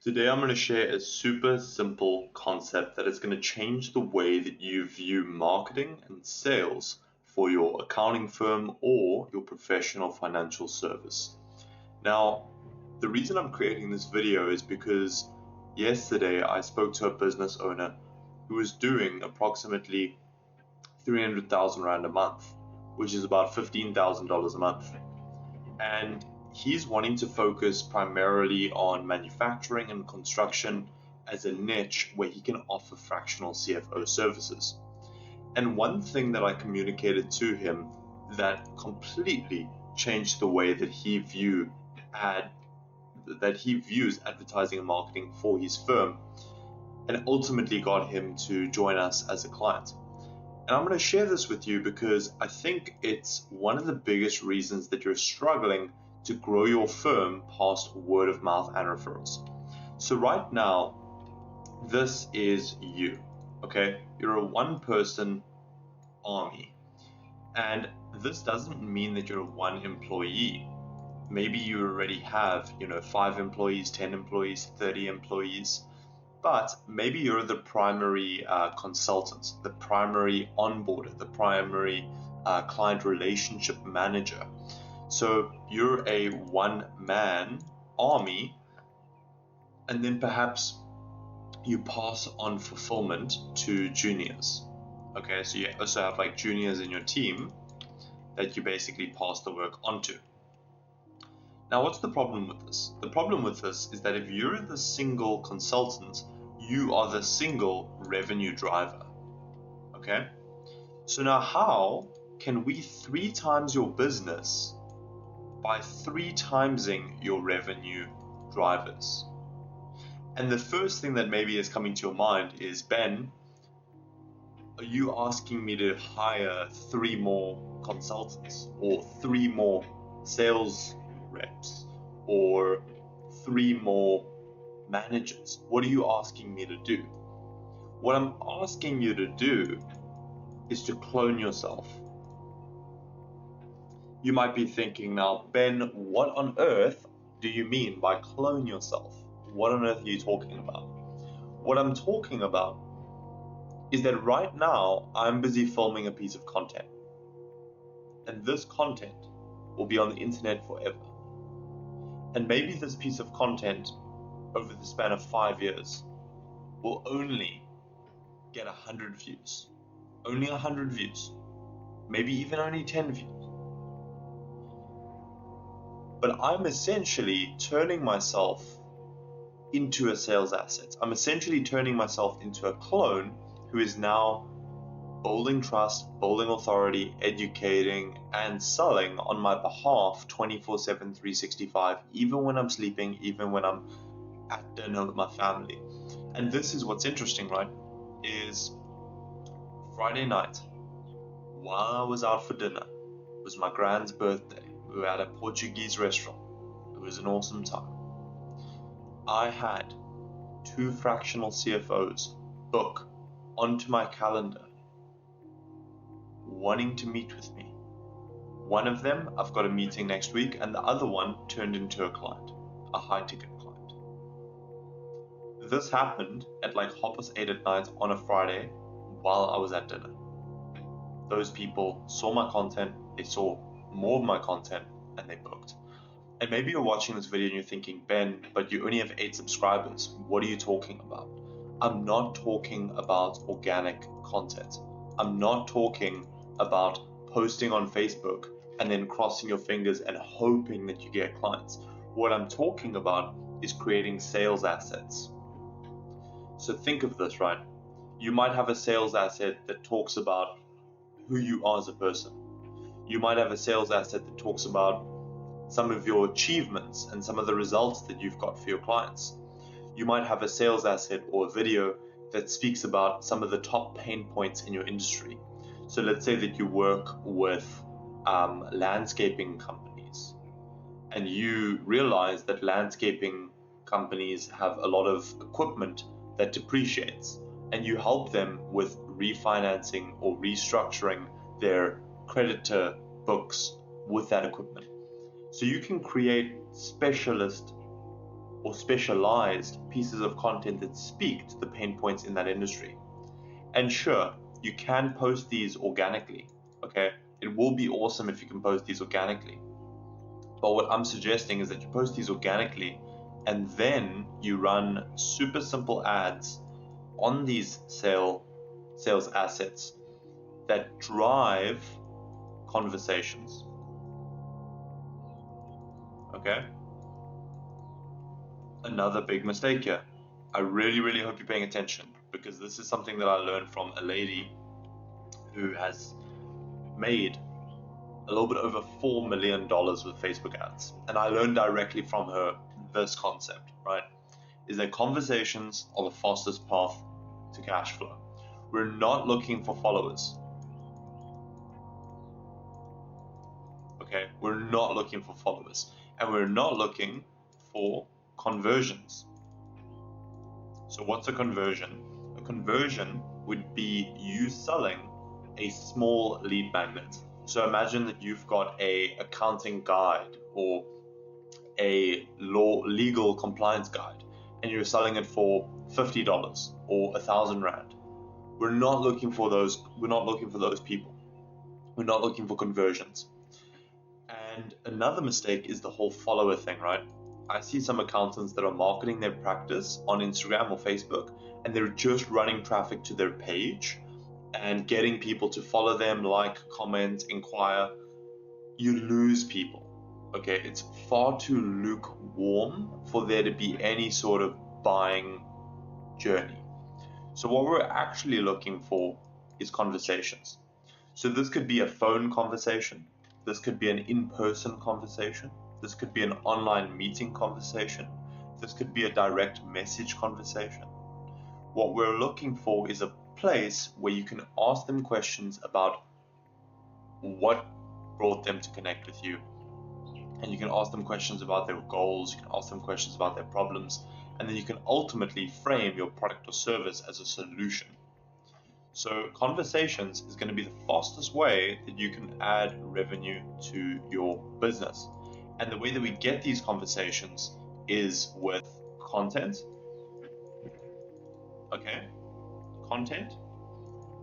Today, I'm going to share a super simple concept that is going to change the way that you view marketing and sales for your accounting firm or your professional financial service. Now, the reason I'm creating this video is because yesterday I spoke to a business owner who was doing approximately 300,000 Rand a month, which is about $15,000 a month. And he's wanting to focus primarily on manufacturing and construction as a niche where he can offer fractional CFO services. And one thing that I communicated to him that completely changed the way that he views advertising and marketing for his firm, and ultimately got him to join us as a client. And I'm going to share this with you because I think it's one of the biggest reasons that you're struggling to grow your firm past word of mouth and referrals. So right now, this is you, okay? You're a one-person army. And this doesn't mean that you're one employee. Maybe you already have, 5 employees, 10 employees, 30 employees. But maybe you're the primary consultant, the primary onboarder, the primary client relationship manager. So you're a one-man army, and then perhaps you pass on fulfillment to juniors. Okay, so you also have like juniors in your team that you basically pass the work onto. Now, what's the problem with this? The problem with this is that if you're the single consultant, you are the single revenue driver. Okay? So now how can we 3 times your business by 3 timesing your revenue drivers? And the first thing that maybe is coming to your mind is, Ben, are you asking me to hire 3 more consultants or 3 more sales reps or 3 more managers? What are you asking me to do? What I'm asking you to do is to clone yourself. You might be thinking now, Ben, what on earth do you mean by clone yourself? What on earth are you talking about? What I'm talking about is that right now I'm busy filming a piece of content. And this content will be on the internet forever. And maybe this piece of content over the span of 5 years will only get 100 views. Only 100 views. Maybe even only 10 views. But I'm essentially turning myself into a sales asset. I'm essentially turning myself into a clone who is now building trust, building authority, educating, and selling on my behalf 24/7, 365, even when I'm sleeping, even when I'm at dinner with my family. And this is what's interesting, right? Is Friday night, while I was out for dinner, it was my grand's birthday. We were at a Portuguese restaurant. It was an awesome time. I had 2 fractional CFOs book onto my calendar wanting to meet with me. One of them, I've got a meeting next week, and the other one turned into a client, a high-ticket client. This happened at like 8:30 at night on a Friday while I was at dinner. Those people saw my content, they saw more of my content, and they booked. And maybe you're watching this video and you're thinking, Ben, but you only have 8 subscribers. What are you talking about? I'm not talking about organic content. I'm not talking about posting on Facebook and then crossing your fingers and hoping that you get clients. What I'm talking about is creating sales assets. So think of this, right? You might have a sales asset that talks about who you are as a person. You might have a sales asset that talks about some of your achievements and some of the results that you've got for your clients. You might have a sales asset or a video that speaks about some of the top pain points in your industry. So let's say that you work with landscaping companies, and you realize that landscaping companies have a lot of equipment that depreciates, and you help them with refinancing or restructuring their creditor books with that equipment. So you can create specialist or specialized pieces of content that speak to the pain points in that industry. And sure, you can post these organically, okay? It will be awesome if you can post these organically. But what I'm suggesting is that you post these organically and then you run super simple ads on these sales assets that drive conversations. Okay? Another big mistake here. I really hope you're paying attention, because this is something that I learned from a lady who has made a little bit over $4 million with Facebook ads. And I learned directly from her this concept, right? Is that conversations are the fastest path to cash flow. We're not looking for followers. Okay, we're not looking for followers, and we're not looking for conversions. So what's a conversion? A conversion would be you selling a small lead magnet. So imagine that you've got a accounting guide or a legal compliance guide, and you're selling it for $50 or 1,000 Rand. We're not looking for those. We're not looking for those people. We're not looking for conversions. And another mistake is the whole follower thing, right? I see some accountants that are marketing their practice on Instagram or Facebook, and they're just running traffic to their page and getting people to follow them, like, comment, inquire. You lose people. Okay, it's far too lukewarm for there to be any sort of buying journey. So what we're actually looking for is conversations. So this could be a phone conversation. This could be an in-person conversation. This could be an online meeting conversation. This could be a direct message conversation. What we're looking for is a place where you can ask them questions about what brought them to connect with you. And you can ask them questions about their goals, you can ask them questions about their problems, and then you can ultimately frame your product or service as a solution. So conversations is going to be the fastest way that you can add revenue to your business. And the way that we get these conversations is with content. Okay, content.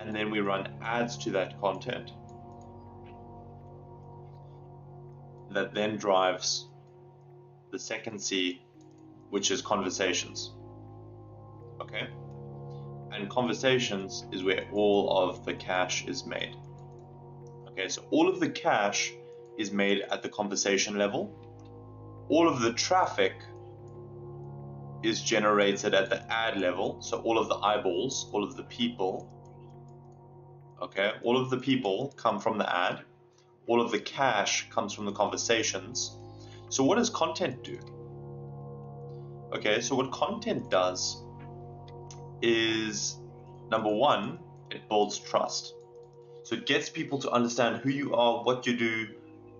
And then we run ads to that content that then drives the second C, which is conversations. Okay? And conversations is where all of the cash is made. Okay, so all of the cash is made at the conversation level. All of the traffic is generated at the ad level. So all of the eyeballs, all of the people, okay, all of the people come from the ad. All of the cash comes from the conversations. So what does content do? Okay, so what content does is, number one, it builds trust. So it gets people to understand who you are, what you do,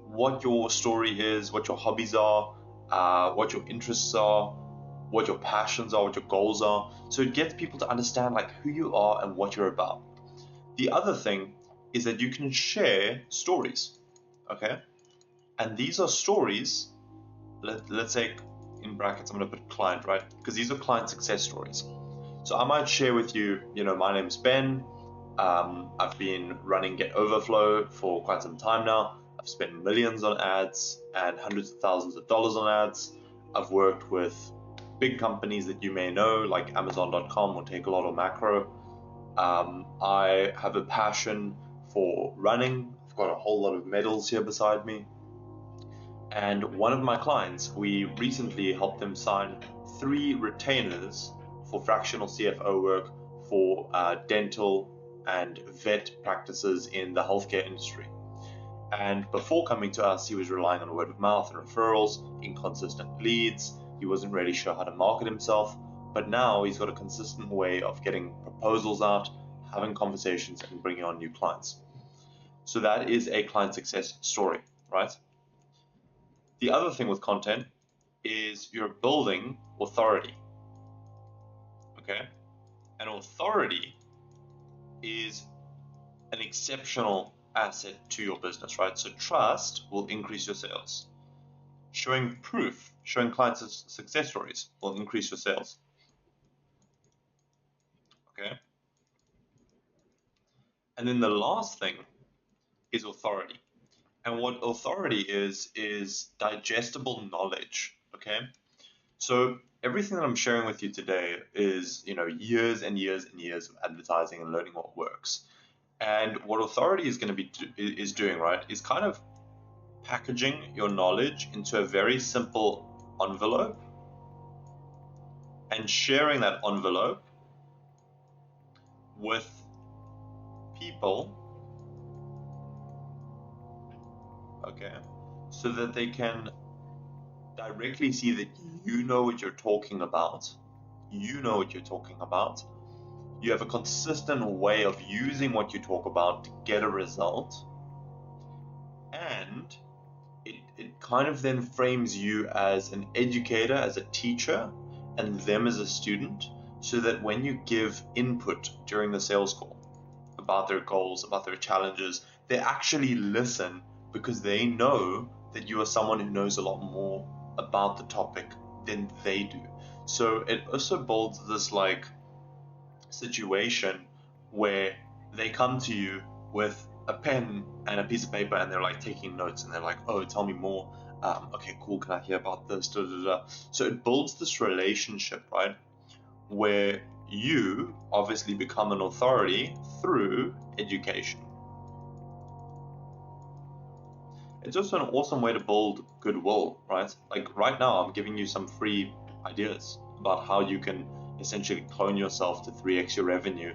what your story is, what your hobbies are, what your interests are, what your passions are, what your goals are. So it gets people to understand like who you are and what you're about. The other thing is that you can share stories, okay? And these are stories, let's say in brackets, I'm going to put client, right? Because these are client success stories. So I might share with you, my name's Ben. I've been running Get Overflow for quite some time now. I've spent millions on ads and hundreds of thousands of dollars on ads. I've worked with big companies that you may know, like Amazon.com or Takealot or Macro. I have a passion for running. I've got a whole lot of medals here beside me. And one of my clients, we recently helped them sign 3 retainers for fractional CFO work for dental and vet practices in the healthcare industry. And before coming to us, he was relying on word of mouth and referrals, inconsistent leads. He wasn't really sure how to market himself, but now he's got a consistent way of getting proposals out, having conversations, and bringing on new clients. So that is a client success story, right? The other thing with content is you're building authority, okay? And authority is an exceptional asset to your business, right? So trust will increase your sales. Showing proof showing clients success stories will increase your sales. Okay. And then the last thing is authority. And what authority is digestible knowledge. Okay. So everything that I'm sharing with you today is, years and years and years of advertising and learning what works. And what authority is going to be is doing, right, is kind of packaging your knowledge into a very simple envelope and sharing that envelope with people, okay, so that they can directly see that you know what you're talking about. You know what you're talking about. You have a consistent way of using what you talk about to get a result. And it kind of then frames you as an educator, as a teacher, and them as a student, so that when you give input during the sales call about their goals, about their challenges, they actually listen because they know that you are someone who knows a lot more about the topic than they do. So it also builds this like situation where they come to you with a pen and a piece of paper and they're like taking notes and they're like, oh, tell me more. Okay, cool. Can I hear about this? Da, da, da. So it builds this relationship, right? Where you obviously become an authority through education. It's also an awesome way to build goodwill, right? Like right now, I'm giving you some free ideas about how you can essentially clone yourself to 3x your revenue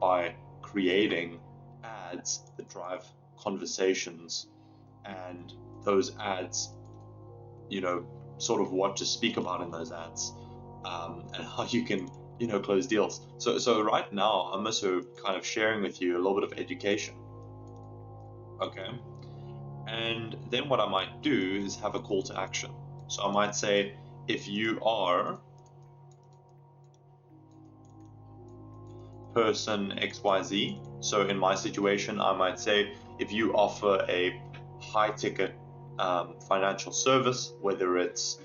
by creating ads that drive conversations, and those ads, sort of what to speak about in those ads, and how you can, close deals. So right now, I'm also kind of sharing with you a little bit of education. Okay. And then what I might do is have a call to action. So I might say, if you are person XYZ, so in my situation, I might say, if you offer a high ticket financial service, whether it's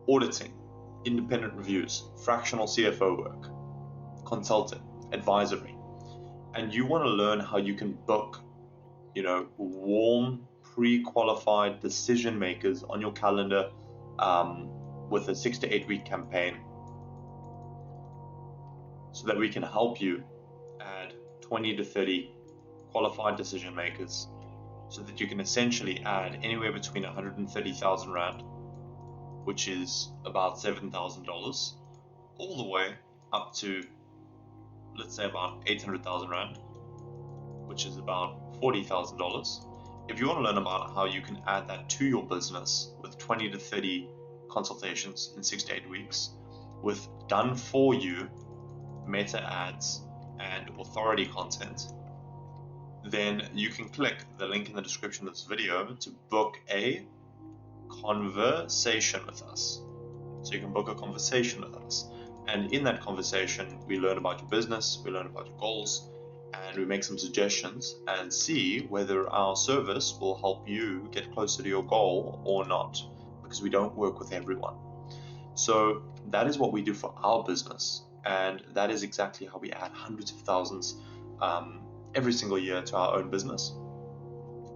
auditing, independent reviews, fractional CFO work, consulting, advisory, and you want to learn how you can book, warm, pre-qualified decision makers on your calendar with a 6 to 8 week campaign, so that we can help you add 20 to 30 qualified decision makers, so that you can essentially add anywhere between 130,000 Rand, which is about $7,000, all the way up to, let's say, about 800,000 Rand, which is about $40,000. If you want to learn about how you can add that to your business with 20 to 30 consultations in 6 to 8 weeks, with done for you meta ads and authority content, then you can click the link in the description of this video to book a conversation with us. So you can book a conversation with us, and in that conversation we learn about your business, we learn about your goals, and we make some suggestions and see whether our service will help you get closer to your goal or not, because we don't work with everyone. So that is what we do for our business, and that is exactly how we add hundreds of thousands every single year to our own business,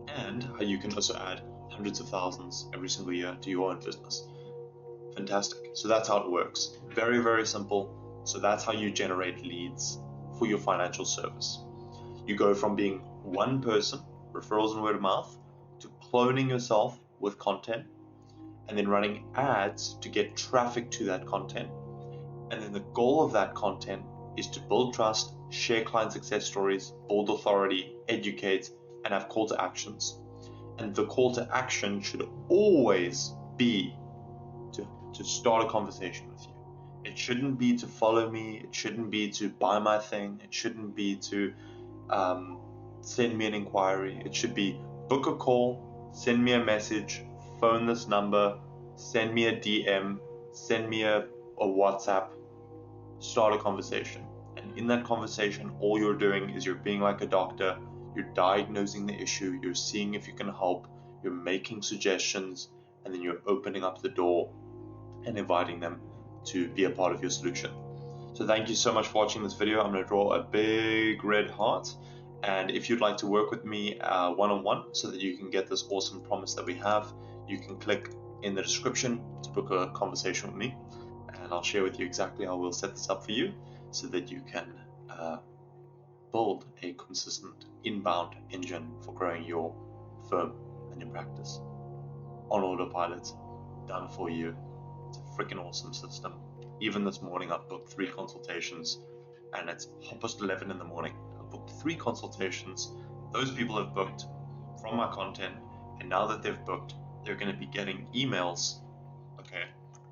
and how you can also add hundreds of thousands every single year to your own business. Fantastic. So that's how it works. Very, very simple. So that's how you generate leads for your financial service. You go from being one person, referrals and word of mouth, to cloning yourself with content, and then running ads to get traffic to that content. And then the goal of that content is to build trust, share client success stories, build authority, educate, and have call to actions. And the call to action should always be to start a conversation with you. It shouldn't be to follow me. It shouldn't be to buy my thing. It shouldn't be to send me an inquiry. It should be book a call, send me a message, phone this number, send me a DM, send me a WhatsApp, start a conversation. And in that conversation, all you're doing is you're being like a doctor. You're diagnosing the issue, you're seeing if you can help, you're making suggestions, and then you're opening up the door and inviting them to be a part of your solution. So thank you so much for watching this video. I'm going to draw a big red heart. And if you'd like to work with me one-on-one so that you can get this awesome promise that we have, you can click in the description to book a conversation with me. And I'll share with you exactly how we'll set this up for you so that you can build a consistent inbound engine for growing your firm and your practice on autopilot, done for you. It's a freaking awesome system. Even this morning I've booked 3 consultations and it's 11 in the morning. I've booked 3 consultations. Those people have booked from my content, and now that they've booked, they're going to be getting emails, okay,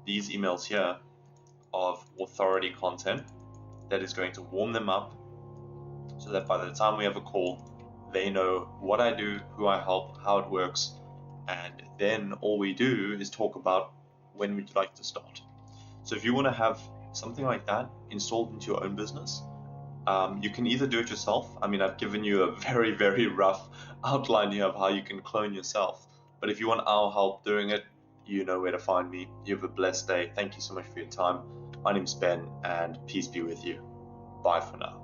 these emails here of authority content that is going to warm them up so that by the time we have a call, they know what I do, who I help, how it works, and then all we do is talk about when we'd like to start. So if you want to have something like that installed into your own business, you can either do it yourself. I mean, I've given you a very, very rough outline here of how you can clone yourself. But if you want our help doing it, you know where to find me. You have a blessed day. Thank you so much for your time. My name's Ben, and peace be with you. Bye for now.